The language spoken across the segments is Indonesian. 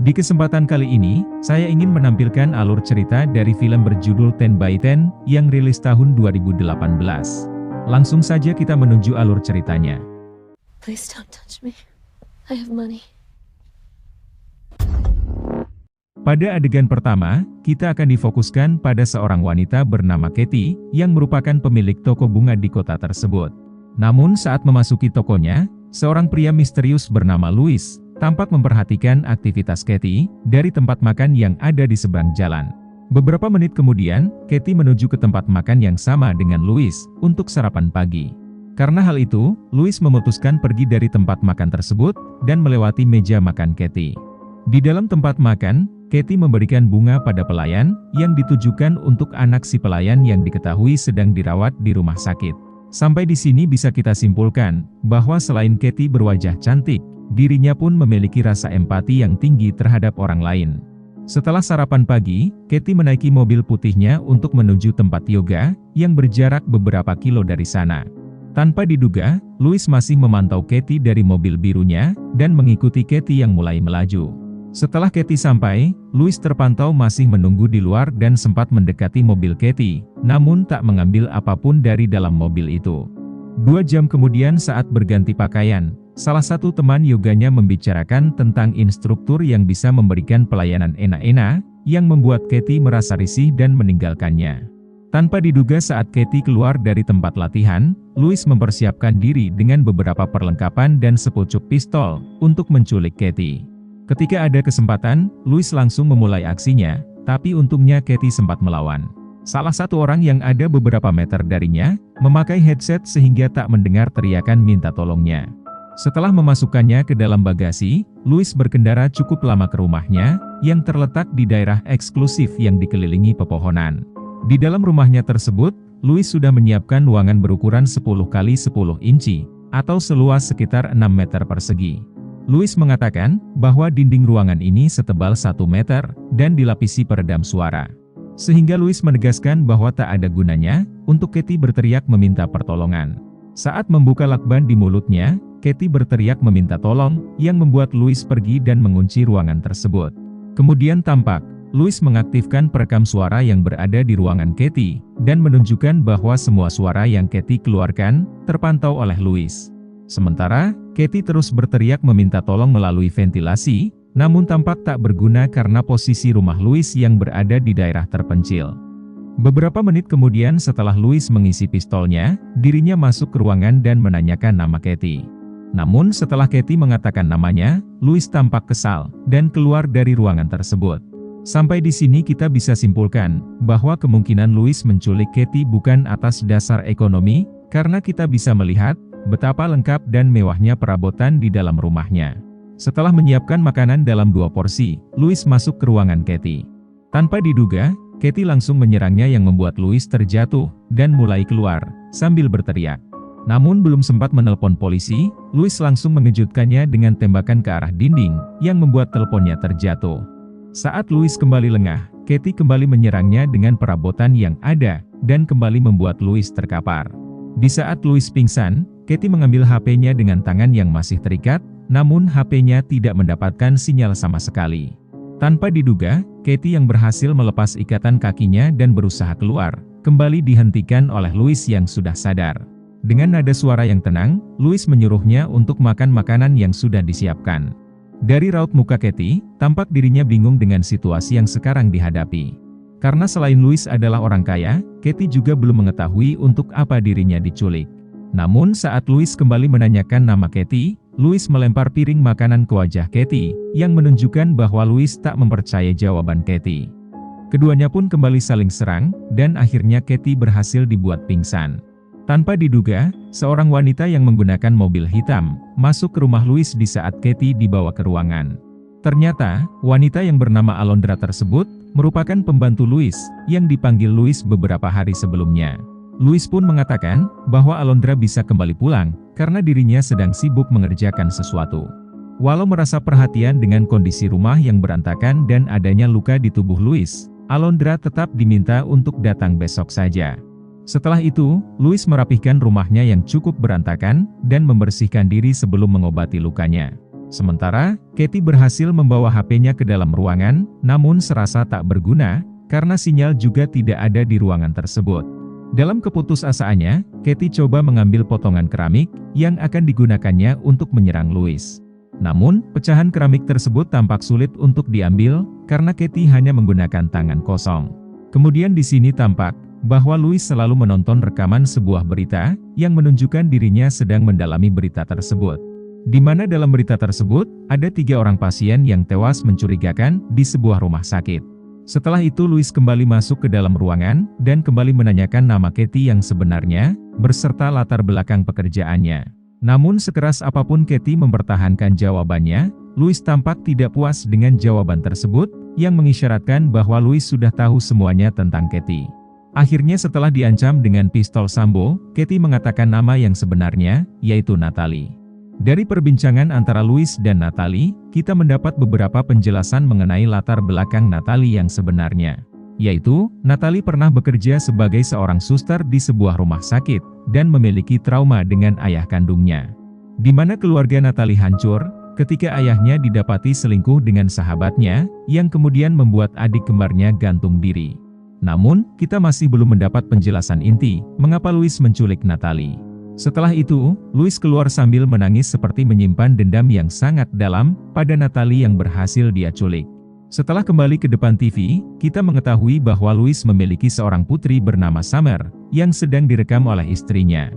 Di kesempatan kali ini, saya ingin menampilkan alur cerita dari film berjudul 10 by 10 yang rilis tahun 2018. Langsung saja kita menuju alur ceritanya. Please don't touch me. I have money. Pada adegan pertama, kita akan difokuskan pada seorang wanita bernama Katie yang merupakan pemilik toko bunga di kota tersebut. Namun saat memasuki tokonya, seorang pria misterius bernama Louis tampak memperhatikan aktivitas Katie dari tempat makan yang ada di seberang jalan. Beberapa menit kemudian, Katie menuju ke tempat makan yang sama dengan Louis untuk sarapan pagi. Karena hal itu, Louis memutuskan pergi dari tempat makan tersebut dan melewati meja makan Katie. Di dalam tempat makan, Katie memberikan bunga pada pelayan yang ditujukan untuk anak si pelayan yang diketahui sedang dirawat di rumah sakit. Sampai di sini bisa kita simpulkan bahwa selain Katie berwajah cantik, dirinya pun memiliki rasa empati yang tinggi terhadap orang lain. Setelah sarapan pagi, Katie menaiki mobil putihnya untuk menuju tempat yoga yang berjarak beberapa kilo dari sana. Tanpa diduga, Louis masih memantau Katie dari mobil birunya dan mengikuti Katie yang mulai melaju. Setelah Katie sampai, Louis terpantau masih menunggu di luar dan sempat mendekati mobil Katie, namun tak mengambil apapun dari dalam mobil itu. 2 jam kemudian saat berganti pakaian, salah satu teman yoganya membicarakan tentang instruktur yang bisa memberikan pelayanan enak-enak, yang membuat Katie merasa risih dan meninggalkannya. Tanpa diduga saat Katie keluar dari tempat latihan, Louis mempersiapkan diri dengan beberapa perlengkapan dan sepucuk pistol untuk menculik Katie. Ketika ada kesempatan, Louis langsung memulai aksinya, tapi untungnya Katie sempat melawan. Salah satu orang yang ada beberapa meter darinya, memakai headset sehingga tak mendengar teriakan minta tolongnya. Setelah memasukkannya ke dalam bagasi, Louis berkendara cukup lama ke rumahnya, yang terletak di daerah eksklusif yang dikelilingi pepohonan. Di dalam rumahnya tersebut, Louis sudah menyiapkan ruangan berukuran 10 x 10 inci, atau seluas sekitar 6 meter persegi. Louis mengatakan bahwa dinding ruangan ini setebal 1 meter dan dilapisi peredam suara. Sehingga Louis menegaskan bahwa tak ada gunanya untuk Katie berteriak meminta pertolongan. Saat membuka lakban di mulutnya, Katie berteriak meminta tolong, yang membuat Louis pergi dan mengunci ruangan tersebut. Kemudian tampak, Louis mengaktifkan perekam suara yang berada di ruangan Katie, dan menunjukkan bahwa semua suara yang Katie keluarkan, terpantau oleh Louis. Sementara, Katie terus berteriak meminta tolong melalui ventilasi, namun tampak tak berguna karena posisi rumah Louis yang berada di daerah terpencil. Beberapa menit kemudian setelah Louis mengisi pistolnya, dirinya masuk ke ruangan dan menanyakan nama Katie. Namun setelah Katie mengatakan namanya, Louis tampak kesal, dan keluar dari ruangan tersebut. Sampai di sini kita bisa simpulkan, bahwa kemungkinan Louis menculik Katie bukan atas dasar ekonomi, karena kita bisa melihat, betapa lengkap dan mewahnya perabotan di dalam rumahnya. Setelah menyiapkan makanan dalam 2 porsi, Louis masuk ke ruangan Katie. Tanpa diduga, Katie langsung menyerangnya yang membuat Louis terjatuh, dan mulai keluar, sambil berteriak. Namun belum sempat menelpon polisi, Louis langsung mengejutkannya dengan tembakan ke arah dinding, yang membuat teleponnya terjatuh. Saat Louis kembali lengah, Katie kembali menyerangnya dengan perabotan yang ada, dan kembali membuat Louis terkapar. Di saat Louis pingsan, Katie mengambil HP-nya dengan tangan yang masih terikat, namun HP-nya tidak mendapatkan sinyal sama sekali. Tanpa diduga, Katie yang berhasil melepas ikatan kakinya dan berusaha keluar, kembali dihentikan oleh Louis yang sudah sadar. Dengan nada suara yang tenang, Louis menyuruhnya untuk makan makanan yang sudah disiapkan. Dari raut muka Katie, tampak dirinya bingung dengan situasi yang sekarang dihadapi. Karena selain Louis adalah orang kaya, Katie juga belum mengetahui untuk apa dirinya diculik. Namun saat Louis kembali menanyakan nama Katie, Louis melempar piring makanan ke wajah Katie, yang menunjukkan bahwa Louis tak mempercayai jawaban Katie. Keduanya pun kembali saling serang, dan akhirnya Katie berhasil dibuat pingsan. Tanpa diduga, seorang wanita yang menggunakan mobil hitam, masuk ke rumah Louis di saat Katie dibawa ke ruangan. Ternyata, wanita yang bernama Alondra tersebut, merupakan pembantu Louis, yang dipanggil Louis beberapa hari sebelumnya. Louis pun mengatakan, bahwa Alondra bisa kembali pulang, karena dirinya sedang sibuk mengerjakan sesuatu. Walau merasa perhatian dengan kondisi rumah yang berantakan dan adanya luka di tubuh Louis, Alondra tetap diminta untuk datang besok saja. Setelah itu, Louis merapihkan rumahnya yang cukup berantakan, dan membersihkan diri sebelum mengobati lukanya. Sementara, Katie berhasil membawa HP-nya ke dalam ruangan, namun serasa tak berguna, karena sinyal juga tidak ada di ruangan tersebut. Dalam keputusasaannya, Katie coba mengambil potongan keramik, yang akan digunakannya untuk menyerang Louis. Namun, pecahan keramik tersebut tampak sulit untuk diambil, karena Katie hanya menggunakan tangan kosong. Kemudian di sini tampak, bahwa Louis selalu menonton rekaman sebuah berita, yang menunjukkan dirinya sedang mendalami berita tersebut. Di mana dalam berita tersebut, ada 3 orang pasien yang tewas mencurigakan di sebuah rumah sakit. Setelah itu Louis kembali masuk ke dalam ruangan, dan kembali menanyakan nama Katie yang sebenarnya, berserta latar belakang pekerjaannya. Namun sekeras apapun Katie mempertahankan jawabannya, Louis tampak tidak puas dengan jawaban tersebut, yang mengisyaratkan bahwa Louis sudah tahu semuanya tentang Katie. Akhirnya setelah diancam dengan pistol Sambo, Katie mengatakan nama yang sebenarnya, yaitu Natalie. Dari perbincangan antara Louis dan Natalie, kita mendapat beberapa penjelasan mengenai latar belakang Natalie yang sebenarnya. Yaitu, Natalie pernah bekerja sebagai seorang suster di sebuah rumah sakit, dan memiliki trauma dengan ayah kandungnya. Di mana keluarga Natalie hancur, ketika ayahnya didapati selingkuh dengan sahabatnya, yang kemudian membuat adik kembarnya gantung diri. Namun, kita masih belum mendapat penjelasan inti, mengapa Louis menculik Natalie. Setelah itu, Louis keluar sambil menangis seperti menyimpan dendam yang sangat dalam pada Natalie yang berhasil dia culik. Setelah kembali ke depan TV, kita mengetahui bahwa Louis memiliki seorang putri bernama Summer, yang sedang direkam oleh istrinya.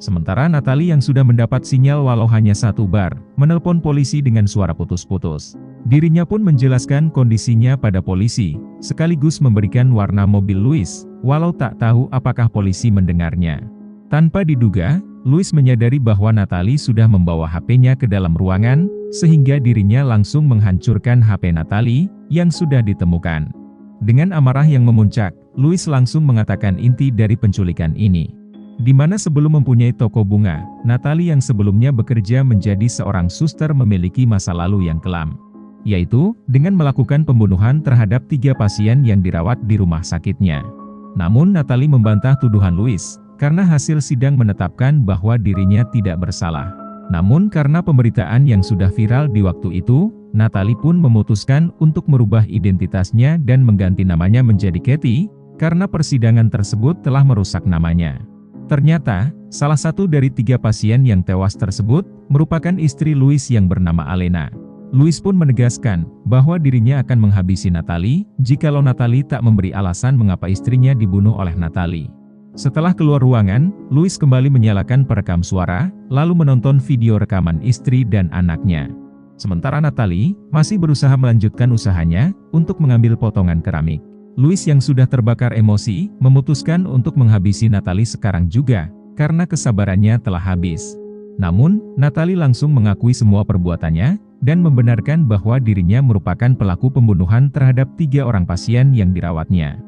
Sementara Natalie yang sudah mendapat sinyal walau hanya 1 bar, menelpon polisi dengan suara putus-putus. Dirinya pun menjelaskan kondisinya pada polisi, sekaligus memberikan warna mobil Louis, walau tak tahu apakah polisi mendengarnya. Tanpa diduga, Louis menyadari bahwa Natalie sudah membawa HP-nya ke dalam ruangan, sehingga dirinya langsung menghancurkan HP Natalie, yang sudah ditemukan. Dengan amarah yang memuncak, Louis langsung mengatakan inti dari penculikan ini. Di mana sebelum mempunyai toko bunga, Natalie yang sebelumnya bekerja menjadi seorang suster memiliki masa lalu yang kelam. Yaitu, dengan melakukan pembunuhan terhadap 3 pasien yang dirawat di rumah sakitnya. Namun Natalie membantah tuduhan Louis, karena hasil sidang menetapkan bahwa dirinya tidak bersalah. Namun karena pemberitaan yang sudah viral di waktu itu, Natalie pun memutuskan untuk merubah identitasnya dan mengganti namanya menjadi Katie, karena persidangan tersebut telah merusak namanya. Ternyata, salah satu dari 3 pasien yang tewas tersebut, merupakan istri Louis yang bernama Alena. Louis pun menegaskan, bahwa dirinya akan menghabisi Natalie, jikalau Natalie tak memberi alasan mengapa istrinya dibunuh oleh Natalie. Setelah keluar ruangan, Louis kembali menyalakan perekam suara, lalu menonton video rekaman istri dan anaknya. Sementara Natalie, masih berusaha melanjutkan usahanya, untuk mengambil potongan keramik. Louis yang sudah terbakar emosi, memutuskan untuk menghabisi Natalie sekarang juga, karena kesabarannya telah habis. Namun, Natalie langsung mengakui semua perbuatannya, dan membenarkan bahwa dirinya merupakan pelaku pembunuhan terhadap 3 orang pasien yang dirawatnya.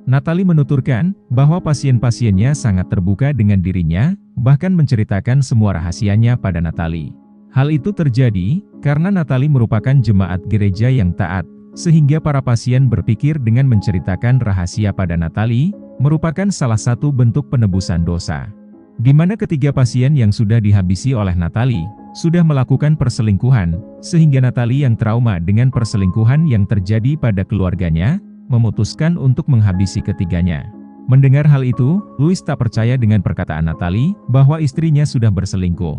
Natalie menuturkan, bahwa pasien-pasiennya sangat terbuka dengan dirinya, bahkan menceritakan semua rahasianya pada Natalie. Hal itu terjadi, karena Natalie merupakan jemaat gereja yang taat, sehingga para pasien berpikir dengan menceritakan rahasia pada Natalie, merupakan salah satu bentuk penebusan dosa. Di mana ketiga pasien yang sudah dihabisi oleh Natalie, sudah melakukan perselingkuhan, sehingga Natalie yang trauma dengan perselingkuhan yang terjadi pada keluarganya, memutuskan untuk menghabisi ketiganya. Mendengar hal itu, Louis tak percaya dengan perkataan Natalie, bahwa istrinya sudah berselingkuh.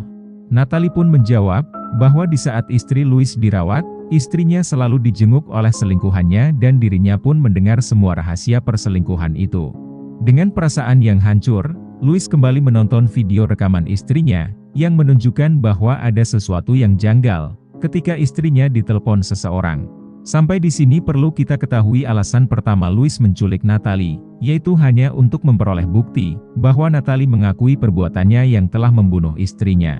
Natalie pun menjawab, bahwa di saat istri Louis dirawat, istrinya selalu dijenguk oleh selingkuhannya dan dirinya pun mendengar semua rahasia perselingkuhan itu. Dengan perasaan yang hancur, Louis kembali menonton video rekaman istrinya, yang menunjukkan bahwa ada sesuatu yang janggal, ketika istrinya ditelepon seseorang. Sampai di sini perlu kita ketahui alasan pertama Louis menculik Natalie, yaitu hanya untuk memperoleh bukti, bahwa Natalie mengakui perbuatannya yang telah membunuh istrinya.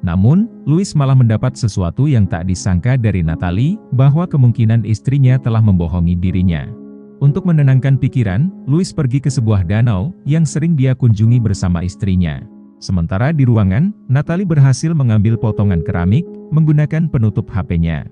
Namun, Louis malah mendapat sesuatu yang tak disangka dari Natalie, bahwa kemungkinan istrinya telah membohongi dirinya. Untuk menenangkan pikiran, Louis pergi ke sebuah danau, yang sering dia kunjungi bersama istrinya. Sementara di ruangan, Natalie berhasil mengambil potongan keramik, menggunakan penutup HP-nya.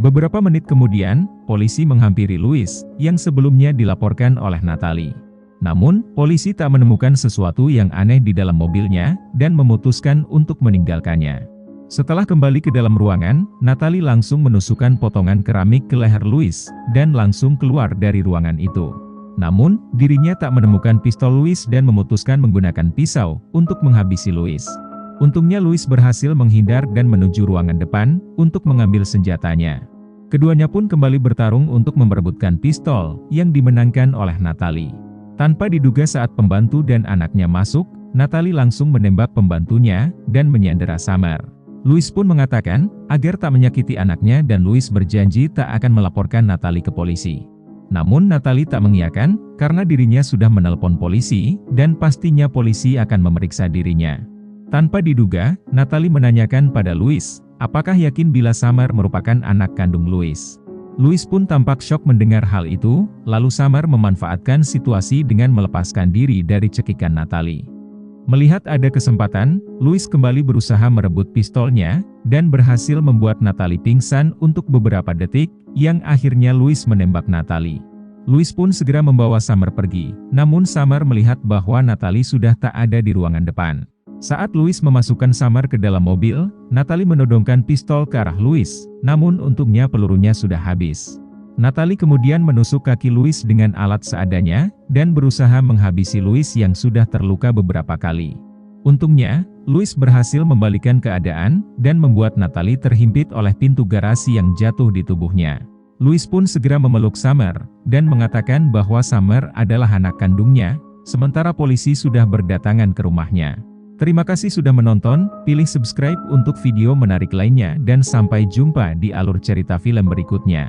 Beberapa menit kemudian, polisi menghampiri Louis, yang sebelumnya dilaporkan oleh Natalie. Namun, polisi tak menemukan sesuatu yang aneh di dalam mobilnya, dan memutuskan untuk meninggalkannya. Setelah kembali ke dalam ruangan, Natalie langsung menusukkan potongan keramik ke leher Louis, dan langsung keluar dari ruangan itu. Namun, dirinya tak menemukan pistol Louis dan memutuskan menggunakan pisau untuk menghabisi Louis. Untungnya Louis berhasil menghindar dan menuju ruangan depan untuk mengambil senjatanya. Keduanya pun kembali bertarung untuk memperebutkan pistol yang dimenangkan oleh Natalie. Tanpa diduga saat pembantu dan anaknya masuk, Natalie langsung menembak pembantunya dan menyandera Summer. Louis pun mengatakan agar tak menyakiti anaknya dan Louis berjanji tak akan melaporkan Natalie ke polisi. Namun Natalie tak mengiyakan karena dirinya sudah menelpon polisi dan pastinya polisi akan memeriksa dirinya. Tanpa diduga, Natalie menanyakan pada Louis, apakah yakin bila Summer merupakan anak kandung Louis. Louis pun tampak syok mendengar hal itu, lalu Summer memanfaatkan situasi dengan melepaskan diri dari cekikan Natalie. Melihat ada kesempatan, Louis kembali berusaha merebut pistolnya, dan berhasil membuat Natalie pingsan untuk beberapa detik, yang akhirnya Louis menembak Natalie. Louis pun segera membawa Summer pergi, namun Summer melihat bahwa Natalie sudah tak ada di ruangan depan. Saat Louis memasukkan Summer ke dalam mobil, Natalie menodongkan pistol ke arah Louis, namun untungnya pelurunya sudah habis. Natalie kemudian menusuk kaki Louis dengan alat seadanya, dan berusaha menghabisi Louis yang sudah terluka beberapa kali. Untungnya, Louis berhasil membalikan keadaan, dan membuat Natalie terhimpit oleh pintu garasi yang jatuh di tubuhnya. Louis pun segera memeluk Summer, dan mengatakan bahwa Summer adalah anak kandungnya, sementara polisi sudah berdatangan ke rumahnya. Terima kasih sudah menonton, pilih subscribe untuk video menarik lainnya dan sampai jumpa di alur cerita film berikutnya.